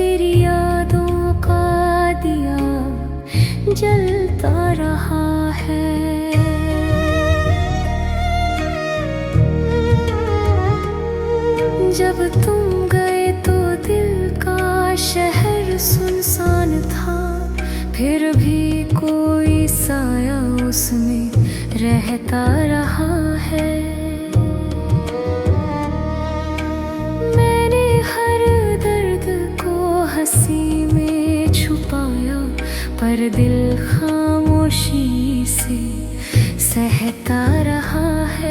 तेरी यादों का दिया जलता रहा है। जब तुम गए तो दिल का शहर सुनसान था, फिर भी कोई साया उसमें रहता रहा है। मैंने हर दर्द को हंसी में छुपाया, पर दिल खामोशी से सहता रहा है।